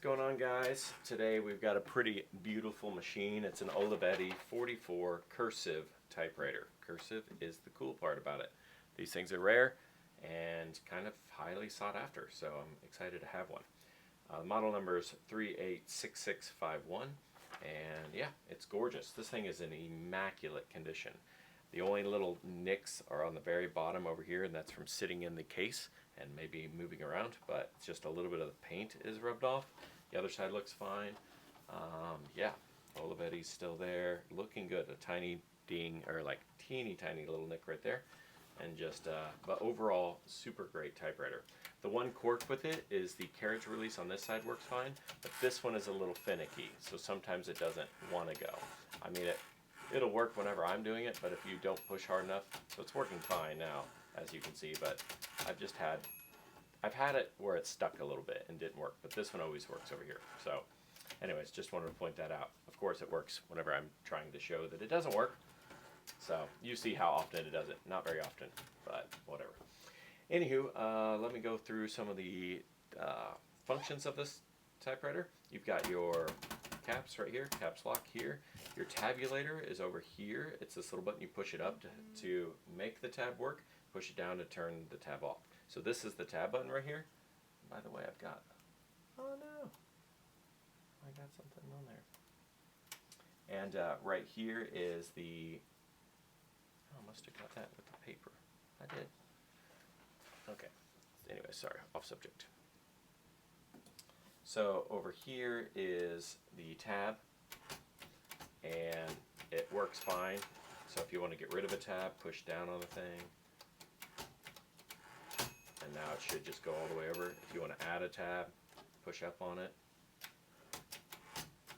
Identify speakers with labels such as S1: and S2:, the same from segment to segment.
S1: going on, guys? Today we've got a pretty beautiful machine. It's an Olivetti 44 Cursive typewriter. Cursive is the cool part about it. These things are rare and kind of highly sought after, so I'm excited to have one. Model number is 386651, and yeah, it's gorgeous. This thing is in immaculate condition. The only little nicks are on the very bottom over here, and that's from sitting in the case and maybe moving around, but it's just a little bit of the paint is rubbed off. The other side looks fine. Yeah, Olivetti's still there, looking good. A tiny ding, or like teeny tiny little nick right there, and just but overall super great typewriter. The one quirk with it is the carriage release on this side works fine, but this one is a little finicky, so sometimes it doesn't want to go. I mean, it'll work whenever I'm doing it, but if you don't push hard enough, so it's working fine now, as you can see, but I've had it where it stuck a little bit and didn't work, but this one always works over here. So anyways, just wanted to point that out. Of course it works whenever I'm trying to show that it doesn't work. So you see how often it does it. Not very often, but whatever. Anywho, let me go through some of the functions of this typewriter. You've got your caps right here, caps lock here. Your tabulator is over here. It's this little button. You push it up to make the tab work, push it down to turn the tab off. So this is the tab button right here. By the way, I've got, oh no, I got something on there. And right here is the, oh, I must have got that with the paper. I did. Okay, anyway, sorry, off subject. So over here is the tab, and it works fine. So if you want to get rid of a tab, push down on the thing, and now it should just go all the way over. If you want to add a tab, push up on it,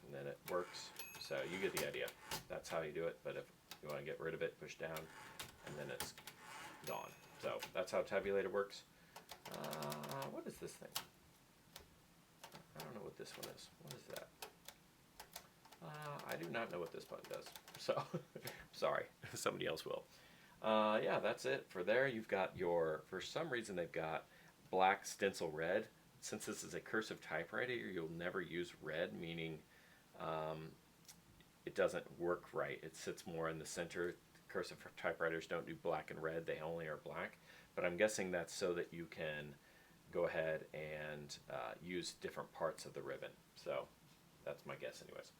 S1: and then it works. So you get the idea. That's how you do it, but if you want to get rid of it, push down, and then it's gone. So that's how tabulator works. What is this thing? I don't know what this one is. What is that? I do not know what this button does. So, sorry, somebody else will. Yeah, that's it for there. You've got your, for some reason they've got black stencil red. Since this is a cursive typewriter, you'll never use red, meaning it doesn't work right. It sits more in the center. Cursive typewriters don't do black and red, they only are black. But I'm guessing that's so that you can go ahead and use different parts of the ribbon. So that's my guess anyways.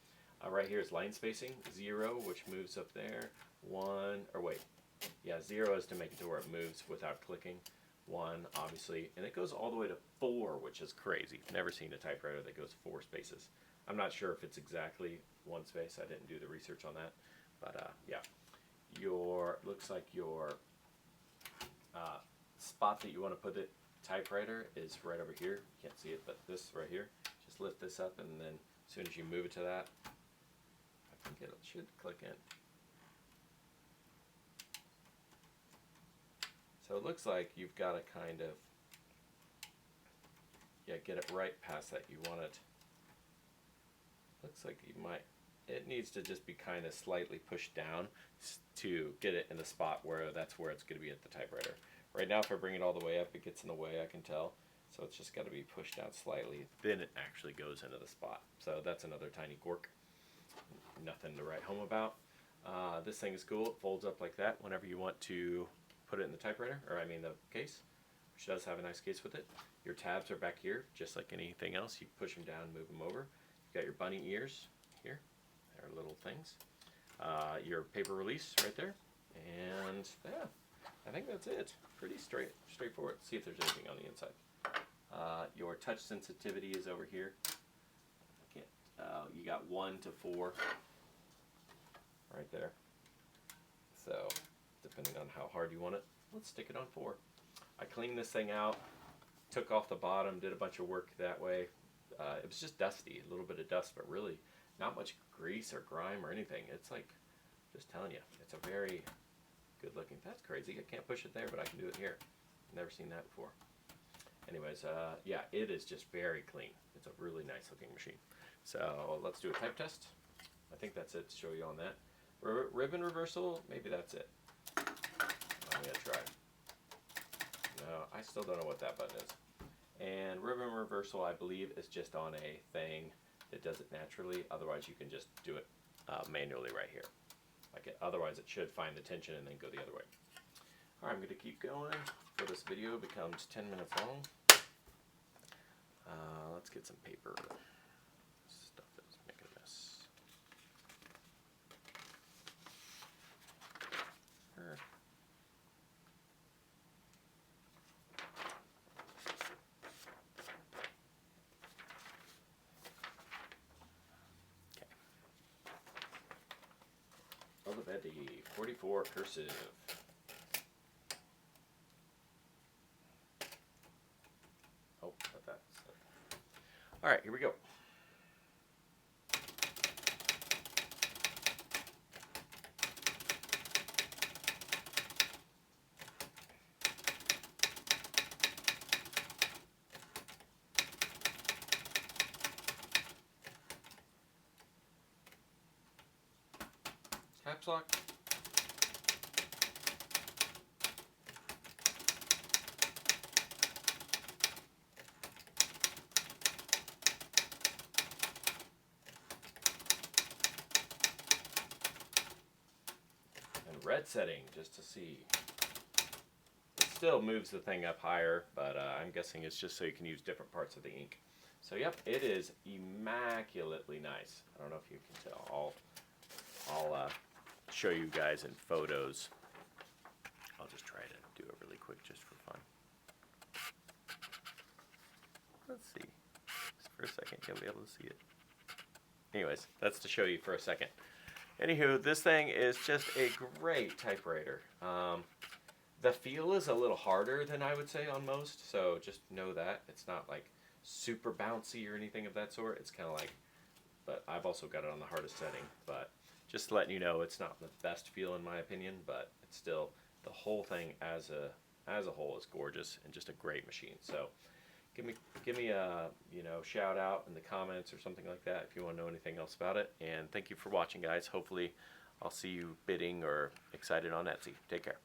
S1: Right here is line spacing, 0, which moves up there, 1, or wait, yeah, 0 is to make it to where it moves without clicking, 1 obviously, and it goes all the way to 4, which is crazy. Never seen a typewriter that goes 4 spaces. I'm not sure if it's exactly 1 space, I didn't do the research on that, but yeah. Looks like your spot that you want to put the typewriter is right over here. You can't see it, but this right here. Just lift this up, and then as soon as you move it to that, I think it should click in. So it looks like you've got to kind of, yeah, get it right past that. You want it, looks like you might, it needs to just be kind of slightly pushed down to get it in the spot where that's where it's going to be at the typewriter. Right now, if I bring it all the way up, it gets in the way, I can tell. So it's just got to be pushed down slightly. Then it actually goes into the spot. So that's another tiny quirk. Nothing to write home about. This thing is cool. It folds up like that whenever you want to put it in the typewriter, or I mean the case, which does have a nice case with it. Your tabs are back here, just like anything else. You push them down, move them over. You've got your bunny ears here. They're little things. Your paper release right there. And yeah, I think that's it. Pretty straightforward. See if there's anything on the inside. Your touch sensitivity is over here. I can't, you got 1 to 4 right there. So depending on how hard you want it, let's stick it on 4. I cleaned this thing out, took off the bottom, did a bunch of work that way. It was just dusty, a little bit of dust, but really not much grease or grime or anything. It's like, just telling you, it's a very good looking. That's crazy. I can't push it there, but I can do it here. Never seen that before. Anyways, yeah, it is just very clean. It's a really nice looking machine. So let's do a type test. I think that's it to show you on that. Ribbon reversal, maybe that's it. I'm gonna try. No, I still don't know what that button is. And ribbon reversal, I believe, is just on a thing that does it naturally. Otherwise, you can just do it manually right here. Otherwise, it should find the tension and then go the other way. All right, I'm going to keep going before this video becomes 10 minutes long. Let's get some paper. Stuff is making a mess. Olivetti 44 Cursive. Oh, not that. All right, here we go. Caps lock. And red setting, just to see. It still moves the thing up higher, but I'm guessing it's just so you can use different parts of the ink. So yep, it is immaculately nice. I don't know if you can tell. I'll show you guys in photos. I'll just try to do it really quick just for fun. Let's see. Just for a second, you'll be able to see it. Anyways, that's to show you for a second. Anywho, this thing is just a great typewriter. The feel is a little harder than I would say on most, so just know that. It's not like super bouncy or anything of that sort. It's kind of like, but I've also got it on the hardest setting. But just letting you know, it's not the best feel in my opinion, but it's still, the whole thing as a whole is gorgeous and just a great machine. So give me a shout out in the comments or something like that if you want to know anything else about it. And thank you for watching, guys. Hopefully I'll see you bidding or excited on Etsy. Take care.